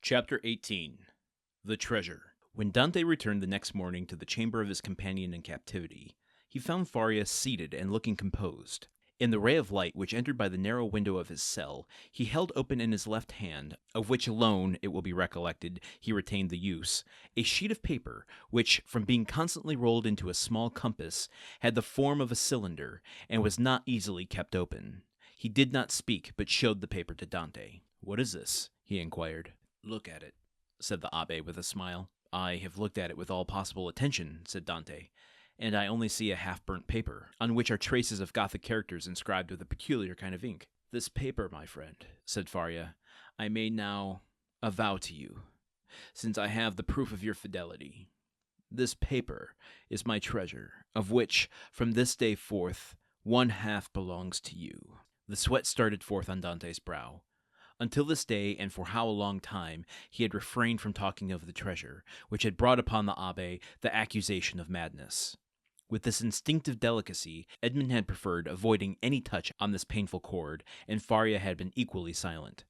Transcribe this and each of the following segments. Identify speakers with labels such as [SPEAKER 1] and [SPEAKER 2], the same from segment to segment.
[SPEAKER 1] Chapter 18 The Treasure. When Dante returned the next morning to the chamber of his companion in captivity, he found Faria seated and looking composed. In the ray of light which entered by the narrow window of his cell, he held open in his left hand, of which alone, it will be recollected, he retained the use, a sheet of paper, which, from being constantly rolled into a small compass, had the form of a cylinder, and was not easily kept open. He did not speak, but showed the paper to Dante. "What is this?" he inquired. "Look at it," said the abbé with a smile. "I have looked at it with all possible attention," said Dante, "and I only see a half-burnt paper, on which are traces of Gothic characters inscribed with a peculiar kind of ink." "This paper, my friend," said Faria, "I may now avow to you, since I have the proof of your fidelity. This paper is my treasure, of which, from this day forth, one half belongs to you." The sweat started forth on Dante's brow. Until this day, and for how a long time, he had refrained from talking of the treasure, which had brought upon the abbé the accusation of madness. With this instinctive delicacy, Edmond had preferred avoiding any touch on this painful chord, and Faria had been equally silent.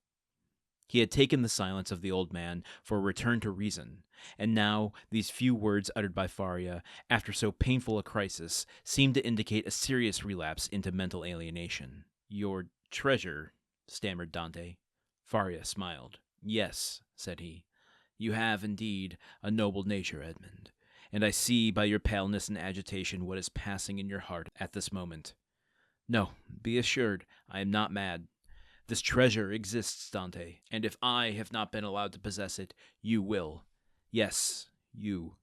[SPEAKER 1] He had taken the silence of the old man for a return to reason, and now these few words uttered by Faria, after so painful a crisis, seemed to indicate a serious relapse into mental alienation. "Your treasure," stammered Dante. Faria smiled. "Yes," said he, "you have indeed a noble nature, Edmond, and I see by your paleness and agitation what is passing in your heart at this moment. No, be assured, I am not mad. This treasure exists, Dante, and if I have not been allowed to possess it, you will. Yes, you.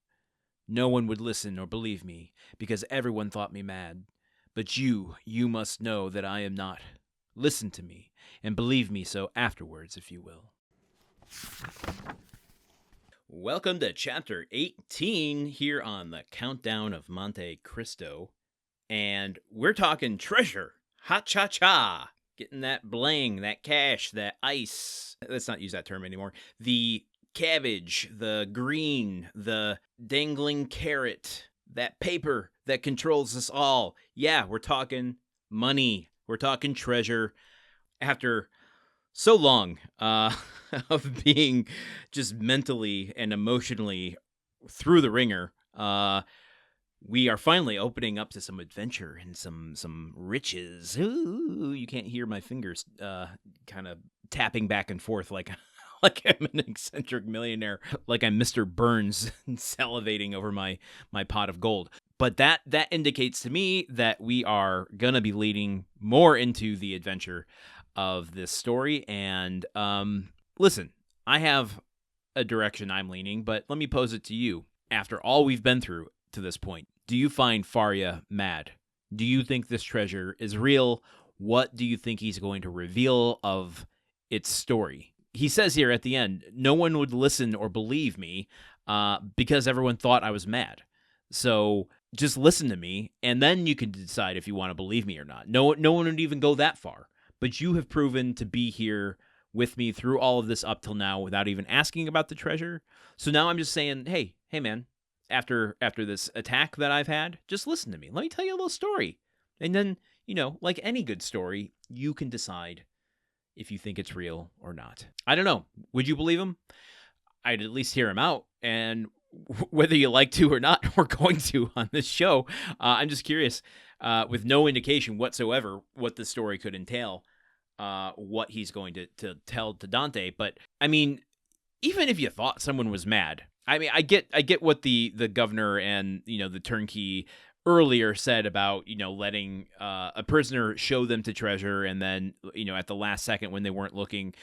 [SPEAKER 1] No one would listen or believe me, because everyone thought me mad. But you must know that I am not. Listen to me, and believe me so afterwards, if you will." Welcome to Chapter 18 here on the Countdown of Monte Cristo. And we're talking treasure. Ha-cha-cha. Getting that bling, that cash, that ice. Let's not use that term anymore. The cabbage, the green, the dangling carrot, that paper that controls us all. Yeah, we're talking money. We're talking treasure. After so long of being just mentally and emotionally through the ringer, we are finally opening up to some adventure and some riches. Ooh, you can't hear my fingers kind of tapping back and forth like I'm an eccentric millionaire, like I'm Mr. Burns salivating over my pot of gold. But that indicates to me that we are going to be leading more into the adventure of this story. And listen, I have a direction I'm leaning, but let me pose it to you. After all we've been through to this point, do you find Faria mad? Do you think this treasure is real? What do you think he's going to reveal of its story? He says here at the end, no one would listen or believe me because everyone thought I was mad. So just listen to me, and then you can decide if you want to believe me or not. No one would even go that far. But you have proven to be here with me through all of this up till now without even asking about the treasure. So now I'm just saying, hey man, after this attack that I've had, just listen to me. Let me tell you a little story. And then, like any good story, you can decide if you think it's real or not. I don't know. Would you believe him? I'd at least hear him out. And whether you like to or not, we're going to on this show. I'm just curious, with no indication whatsoever what the story could entail, what he's going to tell to Dante. But, I mean, even if you thought someone was mad, I mean, I get what the governor and, the turnkey earlier said about, letting a prisoner show them to treasure and then, at the last second when they weren't looking,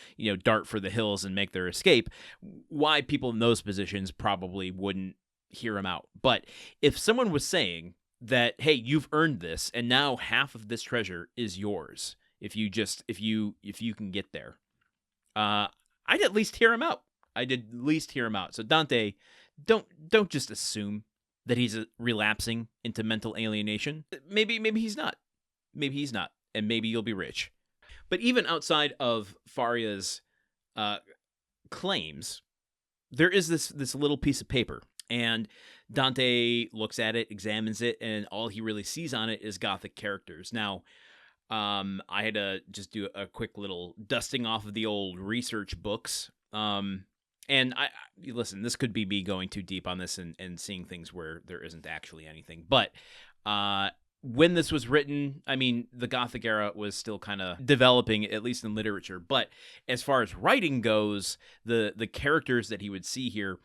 [SPEAKER 1] dart for the hills and make their escape. Why people in those positions probably wouldn't hear him out. But if someone was saying that, hey, you've earned this and now half of this treasure is yours if you can get there, I'd at least hear him out. So Dante, don't just assume that he's relapsing into mental alienation. Maybe he's not. And maybe you'll be rich. But even outside of Faria's claims, there is this little piece of paper. And Dante looks at it, examines it, and all he really sees on it is Gothic characters. Now, I had to just do a quick little dusting off of the old research books. And listen, this could be me going too deep on this and seeing things where there isn't actually anything. But when this was written, I mean, the Gothic era was still kind of developing, at least in literature. But as far as writing goes, the characters that he would see here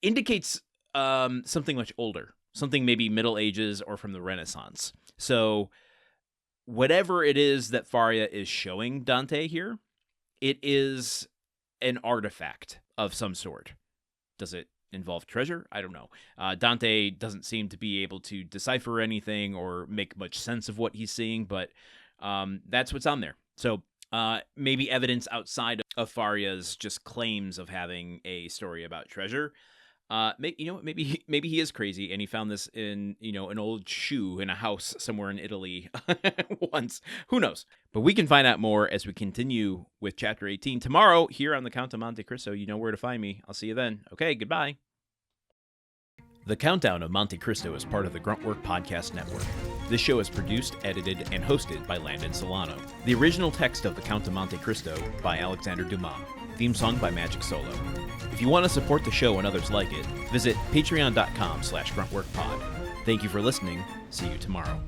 [SPEAKER 1] indicates something much older, something maybe Middle Ages or from the Renaissance. So whatever it is that Faria is showing Dante here, it is an artifact of some sort. Does it involve treasure? I don't know. Dante doesn't seem to be able to decipher anything or make much sense of what he's seeing, but that's what's on there. So maybe evidence outside of Faria's just claims of having a story about treasure. Maybe he is crazy and he found this in, an old shoe in a house somewhere in Italy once. Who knows? But we can find out more as we continue with Chapter 18 tomorrow here on the Count of Monte Cristo. You know where to find me. I'll see you then. Okay, goodbye. The Countdown of Monte Cristo is part of the Gruntwork Podcast Network. This show is produced, edited, and hosted by Landon Solano. The original text of The Count of Monte Cristo by Alexandre Dumas. Theme song by Magic Solo. If you want to support the show and others like it, visit patreon.com/gruntworkpod. Thank you for listening. See you tomorrow.